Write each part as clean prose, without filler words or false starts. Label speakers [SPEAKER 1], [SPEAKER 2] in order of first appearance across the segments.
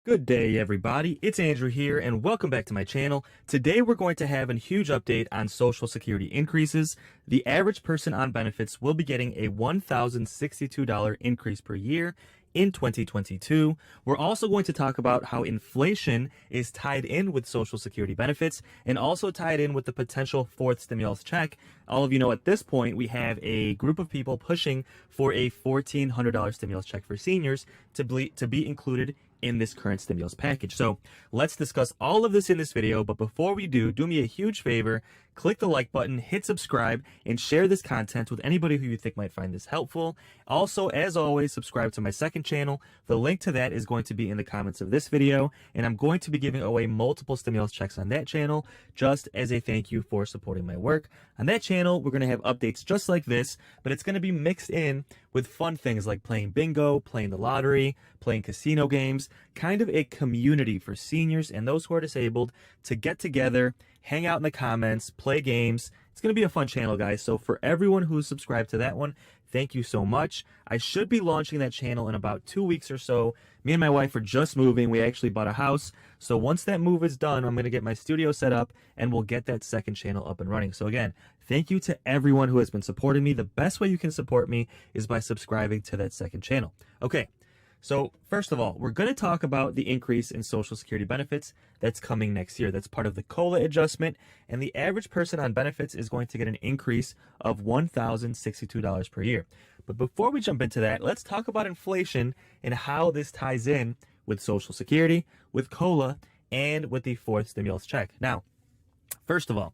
[SPEAKER 1] Good day, everybody. It's Andrew here, and welcome back to my channel. Today, we're going to have a huge update on Social Security increases. The average person on benefits will be getting a $1,062 increase per year in 2022. We're also going to talk about how inflation is tied in with Social Security benefits and also tied in with the potential fourth stimulus check. All of you know at this point, we have a group of people pushing for a $1,400 stimulus check for seniors to be included in this current stimulus package. So let's discuss all of this in this video. But before we do me a huge favor, click the like button, hit subscribe, and share this content with anybody who you think might find this helpful. Also, as always, subscribe to my second channel. The link to that is going to be in the comments of this video, and I'm going to be giving away multiple stimulus checks on that channel just as a thank you for supporting my work. On that channel, we're going to have updates just like this, but it's going to be mixed in with fun things like playing bingo, playing the lottery, playing casino games, kind of a community for seniors and those who are disabled to get together, hang out in the comments, play games. It's going to be a fun channel, guys. So for everyone who's subscribed to that one, thank you so much. I should be launching that channel in about 2 weeks or so. Me and my wife are just moving. We actually bought a house. So once that move is done, I'm going to get my studio set up and we'll get that second channel up and running. So again, thank you to everyone who has been supporting me. The best way you can support me is by subscribing to that second channel. Okay. So first of all, we're going to talk about the increase in Social Security benefits that's coming next year. That's part of the COLA adjustment, and the average person on benefits is going to get an increase of $1,062 per year. But before we jump into that, let's talk about inflation and how this ties in with Social Security, with COLA, and with the fourth stimulus check. Now, first of all,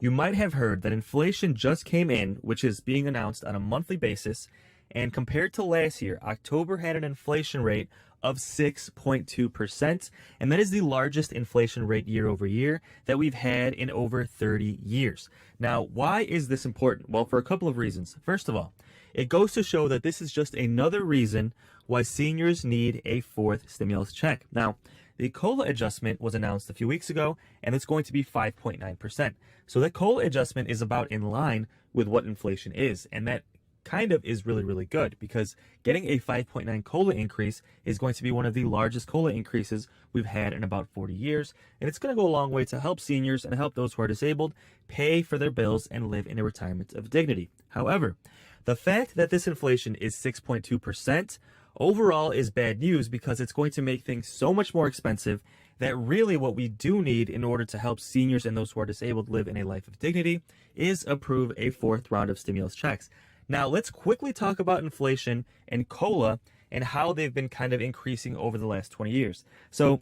[SPEAKER 1] you might have heard that inflation just came in, which is being announced on a monthly basis. And compared to last year, October had an inflation rate of 6.2%, and that is the largest inflation rate year over year that we've had in over 30 years. Now, why is this important? Well, for a couple of reasons. First of all, it goes to show that this is just another reason why seniors need a fourth stimulus check. Now, the COLA adjustment was announced a few weeks ago, and it's going to be 5.9%. So that COLA adjustment is about in line with what inflation is, and that kind of is really good, because getting a 5.9 COLA increase is going to be one of the largest COLA increases we've had in about 40 years. And it's going to go a long way to help seniors and help those who are disabled pay for their bills and live in a retirement of dignity. However, the fact that this inflation is 6.2% overall is bad news, because it's going to make things so much more expensive that really what we do need in order to help seniors and those who are disabled live in a life of dignity is approve a fourth round of stimulus checks. Now, let's quickly talk about inflation and COLA and how they've been kind of increasing over the last 20 years. So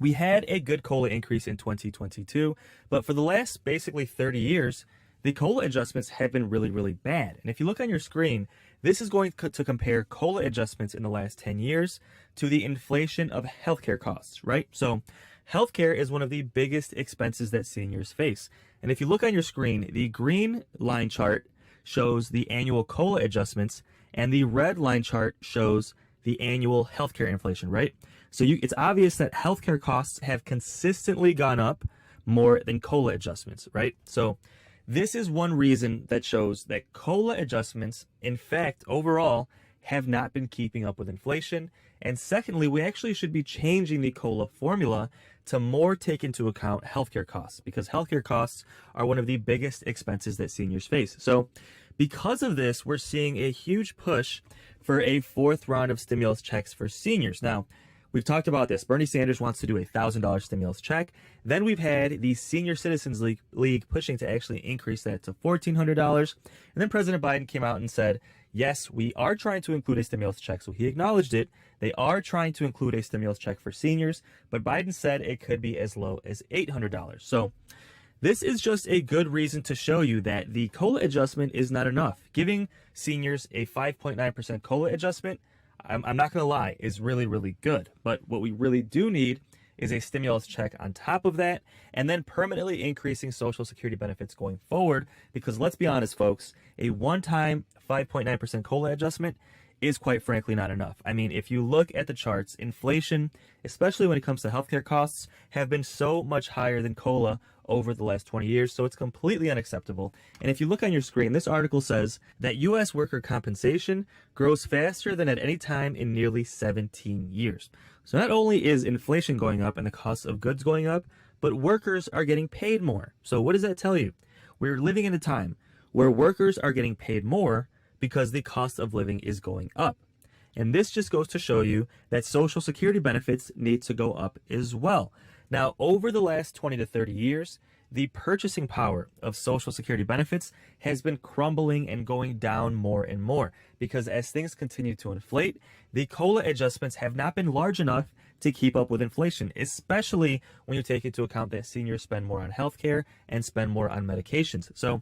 [SPEAKER 1] we had a good COLA increase in 2022, but for the last basically 30 years, the COLA adjustments have been really bad. And if you look on your screen, this is going to compare COLA adjustments in the last 10 years to the inflation of healthcare costs, right? So healthcare is one of the biggest expenses that seniors face. And if you look on your screen, the green line chart shows the annual COLA adjustments, and the red line chart shows the annual healthcare inflation, right? So it's obvious that healthcare costs have consistently gone up more than COLA adjustments, right? So this is one reason that shows that COLA adjustments, in fact, overall, have not been keeping up with inflation. And secondly, we actually should be changing the COLA formula to more take into account healthcare costs, because healthcare costs are one of the biggest expenses that seniors face. So because of this, we're seeing a huge push for a fourth round of stimulus checks for seniors. Now, we've talked about this. Bernie Sanders wants to do a $1,000 stimulus check. Then we've had the Senior Citizens League pushing to actually increase that to $1,400. And then President Biden came out and said, yes, we are trying to include a stimulus check. So he acknowledged it. They are trying to include a stimulus check for seniors, but Biden said it could be as low as $800. So this is just a good reason to show you that the COLA adjustment is not enough. Giving seniors a 5.9% COLA adjustment, I'm not going to lie, is really good. But what we really do need is a stimulus check on top of that, and then permanently increasing Social Security benefits going forward. Because let's be honest, folks, a one-time 5.9% COLA adjustment is quite frankly not enough. I mean, if you look at the charts, inflation, especially when it comes to healthcare costs, have been so much higher than COLA over the last 20 years, so it's completely unacceptable. And if you look on your screen, this article says that U.S. worker compensation grows faster than at any time in nearly 17 years. So not only is inflation going up and the cost of goods going up, but workers are getting paid more. So what does that tell you? We're living in a time where workers are getting paid more because the cost of living is going up. And this just goes to show you that Social Security benefits need to go up as well. Now, over the last 20 to 30 years, the purchasing power of Social Security benefits has been crumbling and going down more and more because as things continue to inflate, the COLA adjustments have not been large enough to keep up with inflation, especially when you take into account that seniors spend more on healthcare and spend more on medications. So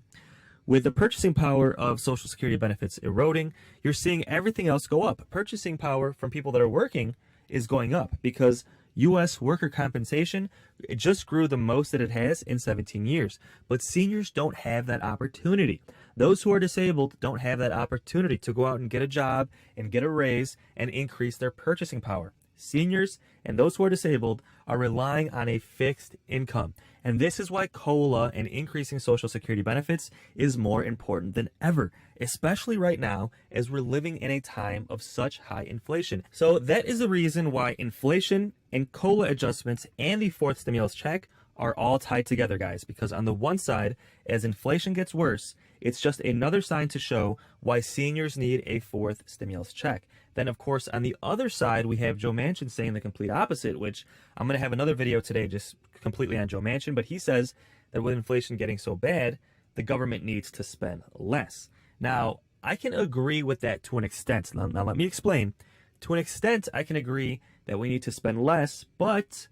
[SPEAKER 1] with the purchasing power of Social Security benefits eroding, you're seeing everything else go up. Purchasing power from people that are working is going up because U.S. worker compensation, it just grew the most that it has in 17 years. But seniors don't have that opportunity. Those who are disabled don't have that opportunity to go out and get a job and get a raise and increase their purchasing power. Seniors and those who are disabled are relying on a fixed income. And this is why COLA and increasing Social Security benefits is more important than ever, especially right now as we're living in a time of such high inflation. So that is the reason why inflation and COLA adjustments and the fourth stimulus check are all tied together, guys, because on the one side, as inflation gets worse, it's just another sign to show why seniors need a fourth stimulus check. Then, of course, on the other side, we have Joe Manchin saying the complete opposite, which I'm going to have another video today just completely on Joe Manchin, but he says that with inflation getting so bad, the government needs to spend less. Now, I can agree with that to an extent. Now let me explain. To an extent, I can agree that we need to spend less, but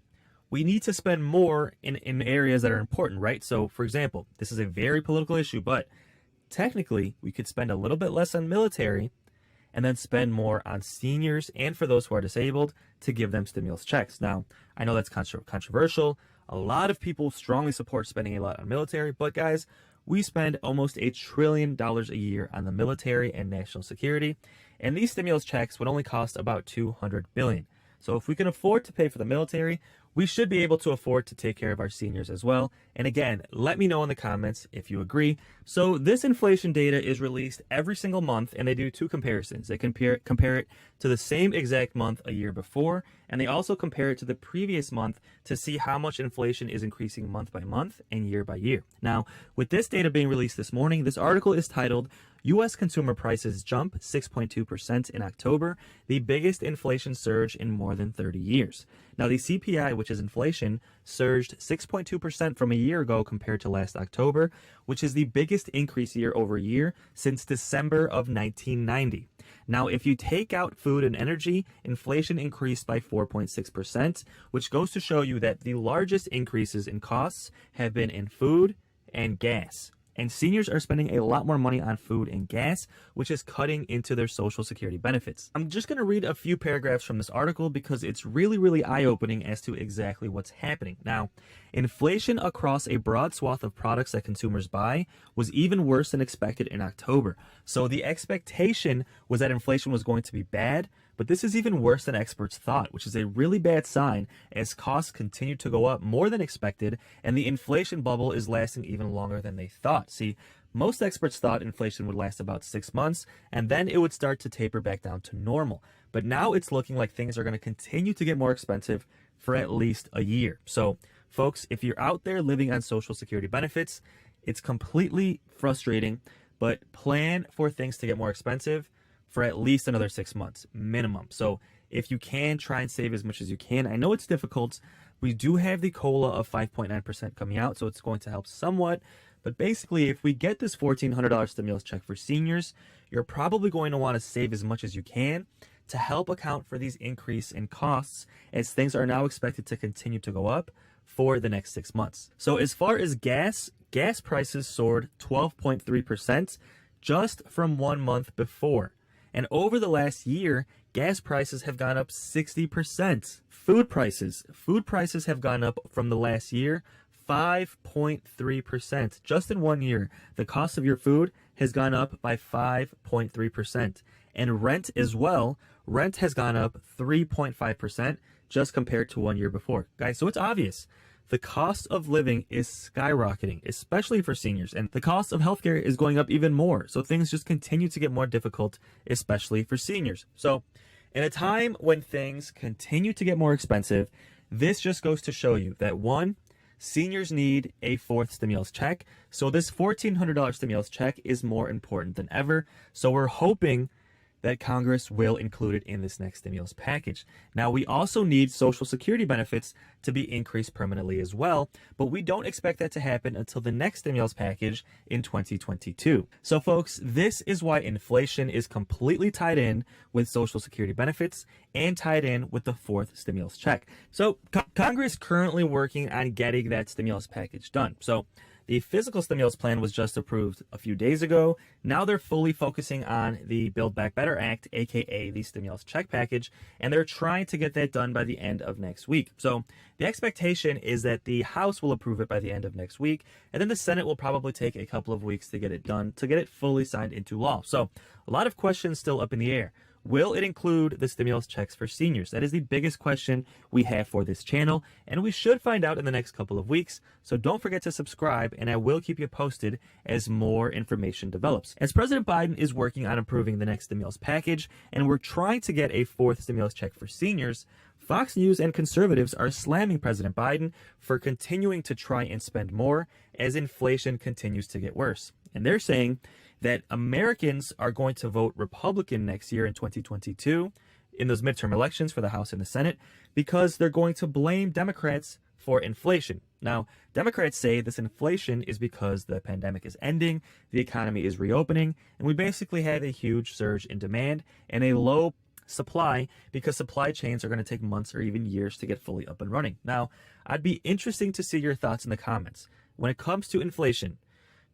[SPEAKER 1] we need to spend more in areas that are important, right? So, for example, this is a very political issue, but technically, we could spend a little bit less on military and then spend more on seniors and for those who are disabled to give them stimulus checks. Now, I know that's controversial. A lot of people strongly support spending a lot on military, but guys, we spend almost $1 trillion a year on the military and national security, and these stimulus checks would only cost about $200 billion. So if we can afford to pay for the military, we should be able to afford to take care of our seniors as well. And again, let me know in the comments if you agree. So this inflation data is released every single month, and they do two comparisons. They compare it to the same exact month a year before, and they also compare it to the previous month to see how much inflation is increasing month by month and year by year. Now, with this data being released this morning, this article is titled, U.S. Consumer Prices Jump 6.2% in October, the biggest inflation surge in more than 30 years. Now, the CPI, which is inflation, surged 6.2% from a year ago compared to last October, which is the biggest increase year over year since December of 1990. Now, if you take out food and energy, inflation increased by 4.6%, which goes to show you that the largest increases in costs have been in food and gas. And seniors are spending a lot more money on food and gas, which is cutting into their Social Security benefits. I'm just going to read a few paragraphs from this article because it's really eye-opening as to exactly what's happening. Now, inflation across a broad swath of products that consumers buy was even worse than expected in October. So the expectation was that inflation was going to be bad, but this is even worse than experts thought, which is a really bad sign as costs continue to go up more than expected, and the inflation bubble is lasting even longer than they thought. See, most experts thought inflation would last about 6 months, and then it would start to taper back down to normal. But now it's looking like things are going to continue to get more expensive for at least a year. So, folks, if you're out there living on Social Security benefits, it's completely frustrating, but plan for things to get more expensive for at least another 6 months minimum. So if you can, try and save as much as you can. I know it's difficult. We do have the COLA of 5.9% coming out, so it's going to help somewhat. But basically, if we get this $1,400 stimulus check for seniors, you're probably going to want to save as much as you can to help account for these increase in costs as things are now expected to continue to go up for the next 6 months. So as far as gas prices soared 12.3% just from 1 month before. And over the last year, gas prices have gone up 60%. Food prices have gone up from the last year 5.3%. Just in 1 year, the cost of your food has gone up by 5.3%. And rent as well. Rent has gone up 3.5% just compared to 1 year before. Guys, so it's obvious. The cost of living is skyrocketing, especially for seniors, and the cost of healthcare is going up even more. So things just continue to get more difficult, especially for seniors. So in a time when things continue to get more expensive, this just goes to show you that one, seniors need a fourth stimulus check. So this $1,400 stimulus check is more important than ever. So we're hoping that Congress will include it in this next stimulus package. Now, we also need Social Security benefits to be increased permanently as well, but we don't expect that to happen until the next stimulus package in 2022. So folks, this is why inflation is completely tied in with Social Security benefits and tied in with the fourth stimulus check. So Congress currently working on getting that stimulus package done. So the physical stimulus plan was just approved a few days ago. Now they're fully focusing on the Build Back Better Act, aka the stimulus check package, and they're trying to get that done by the end of next week. So the expectation is that the House will approve it by the end of next week, and then the Senate will probably take a couple of weeks to get it done, to get it fully signed into law. So a lot of questions still up in the air. Will it include the stimulus checks for seniors? That is the biggest question we have for this channel, and we should find out in the next couple of weeks. So don't forget to subscribe, and I will keep you posted as more information develops. As President Biden is working on approving the next stimulus package, and we're trying to get a fourth stimulus check for seniors, Fox News and conservatives are slamming President Biden for continuing to try and spend more as inflation continues to get worse. And they're saying that Americans are going to vote Republican next year in 2022 in those midterm elections for the House and the Senate because they're going to blame Democrats for inflation. Now, Democrats say this inflation is because the pandemic is ending, the economy is reopening, and we basically had a huge surge in demand and a low supply because supply chains are going to take months or even years to get fully up and running. Now, I'd be interested to see your thoughts in the comments. When it comes to inflation,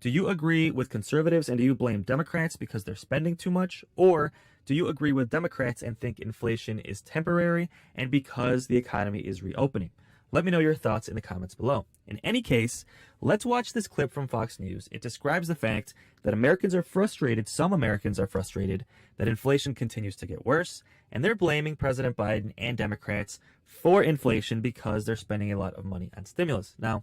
[SPEAKER 1] do you agree with conservatives and do you blame Democrats because they're spending too much? Or do you agree with Democrats and think inflation is temporary and because the economy is reopening? Let me know your thoughts in the comments below. In any case, let's watch this clip from Fox News. It describes the fact that Americans are frustrated, some Americans are frustrated, that inflation continues to get worse, and they're blaming President Biden and Democrats for inflation because they're spending a lot of money on stimulus. Now,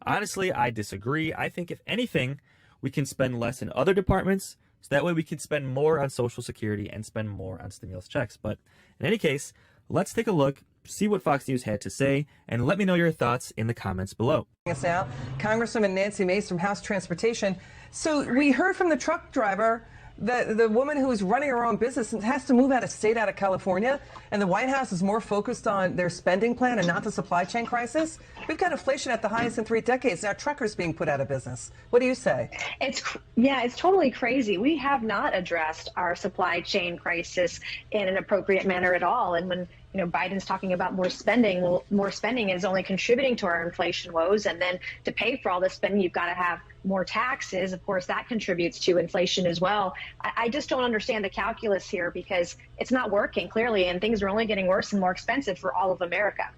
[SPEAKER 1] honestly, I disagree. I think if anything, we can spend less in other departments, so that way we can spend more on Social Security and spend more on stimulus checks. But in any case, let's take a look, see what Fox News had to say, and let me know your thoughts in the comments below.
[SPEAKER 2] Now, Congresswoman Nancy Mace from House Transportation. So we heard from the truck driver that the woman who's running her own business has to move out of state, out of California, and the White House is more focused on their spending plan and not the supply chain crisis. We've got inflation at the highest in 3 decades. Now truckers being put out of business. What do you say?
[SPEAKER 3] It's totally crazy. We have not addressed our supply chain crisis in an appropriate manner at all. And when Biden's talking about more spending, well, more spending is only contributing to our inflation woes. And then to pay for all this spending, you've got to have more taxes. Of course, that contributes to inflation as well. I just don't understand the calculus here because it's not working clearly, and things are only getting worse and more expensive for all of America.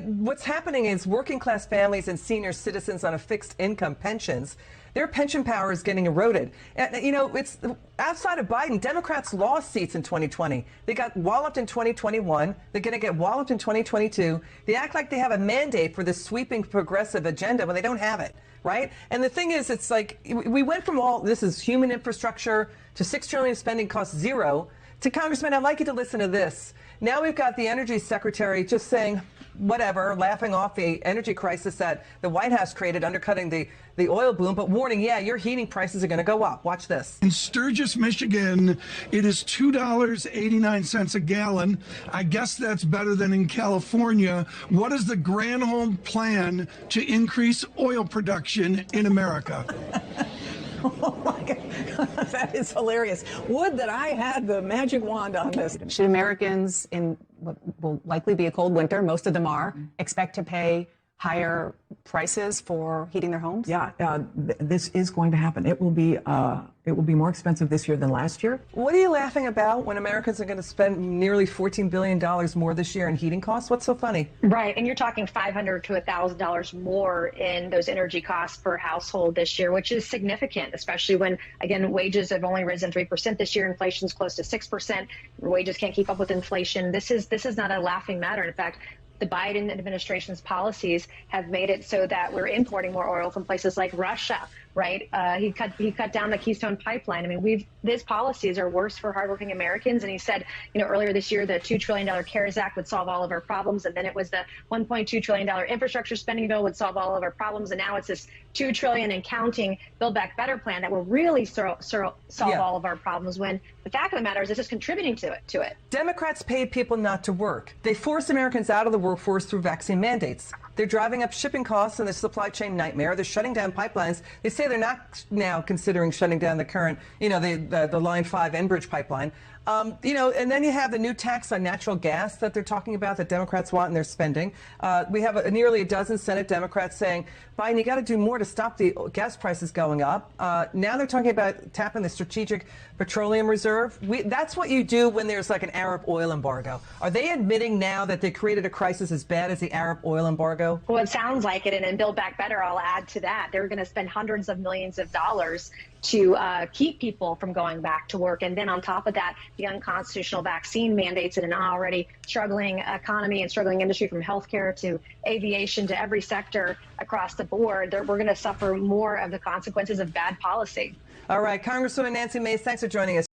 [SPEAKER 2] What's happening is working class families and senior citizens on a fixed income pensions, their pension power is getting eroded. It's outside of Biden, Democrats lost seats in 2020. They got walloped in 2021. They're going to get walloped in 2022. They act like they have a mandate for this sweeping progressive agenda when they don't have it, right? And the thing is, it's like we went from all this is human infrastructure to $6 trillion spending costs zero to Congressman, I'd like you to listen to this. Now we've got the energy secretary just saying whatever, laughing off the energy crisis that the White House created, undercutting the oil boom, but warning, yeah, your heating prices are going to go up. Watch this.
[SPEAKER 4] In Sturgis, Michigan, it is $2.89 a gallon. I guess that's better than in California. What is the Granholm plan to increase oil production in America?
[SPEAKER 2] Oh my God, that is hilarious. Would that I had the magic wand on this.
[SPEAKER 5] Should Americans in what will likely be a cold winter, most of them are, expect to pay higher prices for heating their homes?
[SPEAKER 6] Yeah, this is going to happen. It will be more expensive this year than last year.
[SPEAKER 2] What are you laughing about when Americans are going to spend nearly $14 billion more this year in heating costs? What's so funny?
[SPEAKER 3] Right, and you're talking $500 to $1,000 more in those energy costs per household this year, which is significant, especially when, again, wages have only risen 3% this year. Inflation's close to 6%. Wages can't keep up with inflation. This is not a laughing matter. In fact, the Biden administration's policies have made it so that we're importing more oil from places like Russia, right? He cut down the Keystone Pipeline. I mean, these policies are worse for hardworking Americans. And he said, earlier this year, the $2 trillion CARES Act would solve all of our problems. And then it was the $1.2 trillion infrastructure spending bill would solve all of our problems. And now it's this $2 trillion and counting Build Back Better plan that will really solve all of our problems, when the fact of the matter is it's just contributing to it.
[SPEAKER 2] Democrats pay people not to work. They force Americans out of the workforce through vaccine mandates. They're driving up shipping costs and the supply chain nightmare. They're shutting down pipelines. They say they're not now considering shutting down the current, the Line 5 Enbridge pipeline. And then you have the new tax on natural gas that they're talking about that Democrats want and they're spending. We have nearly a dozen Senate Democrats saying, Biden, you got to do more to stop the gas prices going up. Now they're talking about tapping the Strategic Petroleum Reserve. That's what you do when there's like an Arab oil embargo. Are they admitting now that they created a crisis as bad as the Arab oil embargo?
[SPEAKER 3] Well, it sounds like it. And in Build Back Better, I'll add to that, they're going to spend hundreds of millions of dollars to keep people from going back to work. And then on top of that, the unconstitutional vaccine mandates in an already struggling economy and struggling industry, from healthcare to aviation to every sector across the board. We're going to suffer more of the consequences of bad policy.
[SPEAKER 2] All right, Congresswoman Nancy Mace, thanks for joining us.